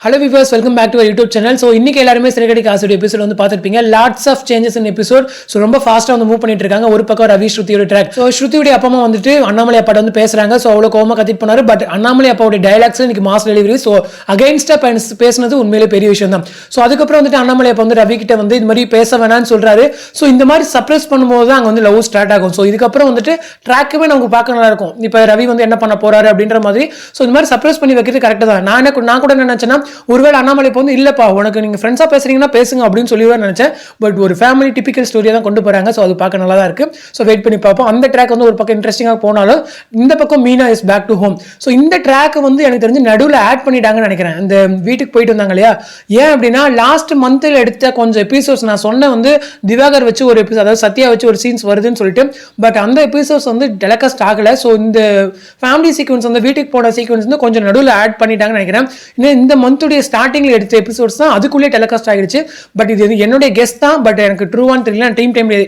Hello viewers, welcome back to our YouTube channel. So இன்னைக்கு எல்லாரும் சிறகடி காசுடைய episode வந்து பார்த்திருப்பீங்க. Lots of changes in episode. So ரொம்ப ஃபாஸ்டா வந்து மூவ் பண்ணிட்டு இருக்காங்க. ஒரு பக்கம் ரவி ஸ்ருதியோட ட்ராக். So ஸ்ருதியோட அப்பா அம்மா வந்துட்டு அண்ணாமலை அப்பா வந்து பேசுறாங்க. So அவ்வளவு கோவமா கத்திட்டு போனாரு. பட் அண்ணாமலை அப்பாவோட டயலாக்ஸ் இன்னைக்கு மாஸ் டெலிவரி. So அகைன்ஸ்டா பேசுனது உண்மையிலே பெரிய விஷயம் தான். So அதுக்கப்புறம் வந்துட்டு அண்ணாமலை அப்பா வந்து ரவி கிட்ட வந்து இந்த மாதிரி பேச வேணாம்னு சொல்றாரு. So இந்த மாதிரி சப்ரஸ் பண்ணும்போது தான் அங்க வந்து லவ் ஸ்டார்ட் ஆகும். So இதுக்கப்புறம் வந்துட்டு ட்ராக்குமே நமக்கு பார்க்க நல்லா இருக்கும். இப்போ ரவி வந்து என்ன பண்ண போறாரு அப்படின்ற மாதிரி. So இந்த மாதிரி சப்ரஸ் பண்ணி வைக்கிறது கரெக்ட் தான். நான் கூட என்ன நினைச்சேன்னா ஒருவேளை அண்ணாமலை இப்போ வந்து இல்லப்பா உனக்கு நீங்க ஃப்ரெண்ட்ஸா பேசுறீங்கன்னா பேசுங்க அப்படின்னு சொல்லிடுவேன் நினைச்சேன். பட் ஒரு ஃபேமிலி டிபிக்கல் ஸ்டோரியா தான் கொண்டு போறாங்க. ஸோ அது பார்க்க நல்லா தான் இருக்கு. ஸோ வெயிட் பண்ணி பார்ப்போம். அந்த ட்ராக் வந்து ஒரு பக்கம் இன்ட்ரெஸ்டிங்காக போனாலும் இந்த பக்கம் Meena is back to home. So இந்த ட்ராக் வந்து எனக்கு தெரிஞ்சு நடுவில் ஆட் பண்ணிட்டாங்கன்னு நினைக்கிறேன். இந்த வீட்டுக்கு போயிட்டு வந்தாங்க இல்லையா, ஏன் அப்படின்னா லாஸ்ட் மந்த்தில் எடுத்த கொஞ்சம் எபிசோட்ஸ் நான் சொன்ன வந்து திவாகர் வச்சு ஒரு எபிசோட், அதாவது சத்யா வச்சு ஒரு சீன்ஸ் வருதுன்னு சொல்லிட்டு, பட் அந்த எபிசோட்ஸ் வந்து டெலகாஸ்ட் ஆகலை. ஸோ இந்த ஃபேமிலி சீக்வன்ஸ் வந்து வீட்டுக்கு போன சீக்வன்ஸ் வந்து கொஞ்சம் நடுவில் ஆட் பண்ணிட்டாங்கன்னு நினைக்கிறேன். இன்னும் இந்த மந்த்துடைய ஸ்டார்டிங்ல எடுத்த எபிசோட்ஸ் தான் அதுக்குள்ளே டெலிகாஸ்ட் ஆகிடுச்சு. பட் இது என்னுடைய கெஸ் தான். பட் எனக்கு ட்ரூவான்னு தெரியல.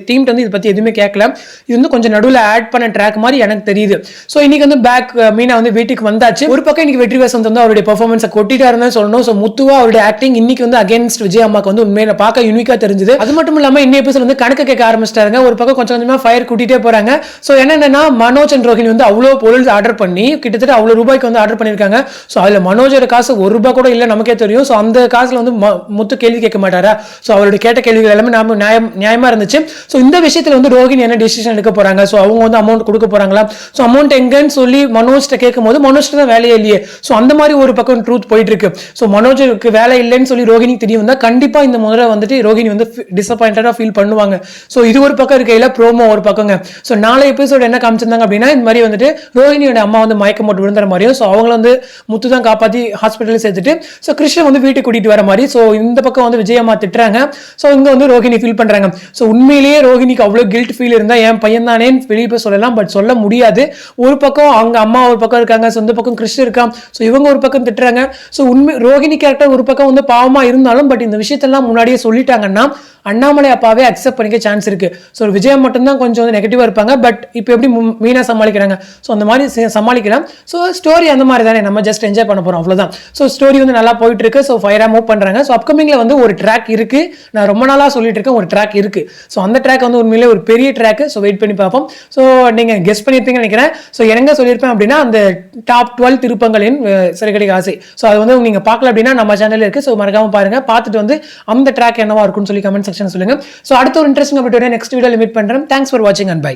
டீம் வந்து இதை பற்றி எதுவுமே கேட்கல. இது வந்து கொஞ்சம் நடுவில் ஆட் பண்ண ட்ராக் மாதிரி எனக்கு தெரியுது. ஸோ இன்னைக்கு வந்து பேக் மீனா வந்து வீட்டுக்கு வந்தாச்சு. ஒரு பக்கம் இன்னைக்கு வெற்றி வசந்த் வந்து அவருடைய பெர்ஃபார்மன்ஸை கொட்டிட்டாருன்னு சொல்லணும். ஸோ முத்துவா அவருடைய ஆக்டிங் இன்னைக்கு வந்து அகேன்ஸ்ட் விஜய் அம்மாக்கு வந்து உண்மையில பார்க்க யூனிக்கா தெரிஞ்சது. அது மட்டும் இல்லாமல் இன்னும் எபிசோட் வந்து கணக்கு கேட்க ஆரம்பிச்சிட்டாங்க. ஒரு பக்கம் கொஞ்சம் கொஞ்சமா ஃபயர் கூட்டிட்டே போறாங்க. ஸோ என்னன்னா மனோஜ் அண்ட் ரோஹினி வந்து அவ்வளோ பொருள் ஆர்டர் பண்ணி கிட்டத்தட்ட அவ்வளோ ரூபாய்க்கு வந்து ஆர்டர் பண்ணியிருக்காங்க. ஸோ அதில் மனோஜோட காசு ₹1 கூட இல்லை, நமக்கே தெரியும். ஸோ அந்த காசுல வந்து முத்து கேள்வி கேட்க மாட்டாரா? ஸோ அவருடைய கேட்ட கேள்விகள் எல்லாமே நாம நியாயமா இருந்துச்சு. ஸோ இந்த விஷயத்துல வந்து ரோஹினி என்ன டிசிஷன் எடுக்க போறாங்க? ஸோ அவங்க வந்து அமௌண்ட் கொடுக்க போறாங்களா? ஸோ அமௌண்ட் எங்கன்னு சொல்லி மனோஜ்கிட்ட கேட்கும் போது மனோஜ்க்கு தான் வேலையே இல்லையே. ஸோ அந்த மாதிரி ஒரு பக்கம் ட்ரூத் போயிட்டு இருக்கு. ஸோ மனோஜுக்கு வேலை இல்லைன்னு சொல்லி ரோஹினி தெரிய வந்தா கண்டிப்பா இந்த முறை வந்துட்டு ரோஹினி வந்து டிசப்பாயிண்டடா ஃபீல் பண்ணுவாங்க. ஸோ இது ஒரு பக்கம் இருக்கையில ப்ரோமோ ஒரு பக்கங்க. ஸோ 4 எபிசோட் என்ன காமிச்சிருந்தாங்க அப்படின்னா இந்த மாதிரி வந்துட்டு ரோஹினியோட அம்மா வந்து மயக்கம் போட்டு விழுந்துற மாதிரியும், ஸோ அவங்கள வந்து முத்து தான் காப்பாற்றி ஹாஸ்பிட்டலில் சேர்த்துட்டு ஸோ கிருஷ்ணன் வந்து வீட்டுக்கு கூட்டிட்டு வர மாதிரி. ஸோ இந்த பக்கம் வந்து விஜயம்மா திட்டுறாங்க. ஸோ இங்க வந்து ரோஹினி ஃபீல் பண்றாங்க. ஸோ உண்மையிலேயே ரோஹினிக்கு அவ்வளோ கில்ட் ஃபீல் இருந்தா என் பையன் தானே வெளியே போய் சொல்லலாம். பட் சொல்ல முடியாது. ஒரு பக்கம் அவங்க அம்மா ஒரு பக்கம் இருக்காங்க, சொந்த பக்கம் கிருஷ்ணன் இருக்கான். ஸோ இவங்க ஒரு பக்கம் திட்டுறாங்க. ஸோ உண்மை ரோஹினி கேரக்டர் ஒரு பக்கம் வந்து பாவமா இருந்தாலும் பட் இந்த விஷயத்தெல்லாம் முன்னாடியே சொல்லிட்டாங்கன்னா அண்ணாமலை அப்பாவே அக்செப்ட் பண்ணிக்க சான்ஸ் இருக்கு. ஸோ விஜயம் மட்டும்தான் கொஞ்சம் வந்து நெகட்டிவா இருப்பாங்க. பட் இப்போ எப்படி மீனா சமாளிக்கிறாங்க? ஸோ அந்த மாதிரி சமாளிக்கலாம். ஸோ ஸ்டோரி அந்த மாதிரி தானே, நம்ம ஜஸ்ட் என்ஜாய் பண்ண போறோம், அவ்வளவுதான். ஸோ ஸ்டோரி வந்து நல்லா போயிட்டு இருக்கு. ஸோ ஃபயரா மூவ் பண்றாங்க. ஸோ அப்கமிங்ல வந்து ஒரு ட்ராக் இருக்கு. நான் ரொம்ப நாளா சொல்லிட்டு இருக்கேன் ஒரு ட்ராக் இருக்கு. ஸோ அந்த ட்ராக் வந்து உண்மையிலே ஒரு பெரிய ட்ராக். ஸோ வெயிட் பண்ணி பார்ப்போம். ஸோ நீங்க கெஸ் பண்ணிருப்பீங்கன்னு நினைக்கிறேன். ஸோ எங்க சொல்லியிருப்பேன் அப்படின்னா அந்த டாப் 12 திருப்பங்களின் சிறகடி ஆசை. ஸோ அது வந்து நீங்க பார்க்கல அப்படின்னா நம்ம சேனல்ல இருக்கு. ஸோ மறக்காம பாருங்க. பார்த்துட்டு வந்து அந்த ட்ராக் என்னவா இருக்கும்னு சொல்லி கமெண்ட் செக்ஷன் சொல்லுங்க. ஸோ அடுத்த ஒரு இன்ட்ரெஸ்டிங் அப்டேட் நெக்ஸ்ட் வீடியோல மீட் பண்றேன். தேங்க்ஸ் ஃபார் வாட்சிங் அண்ட் பை.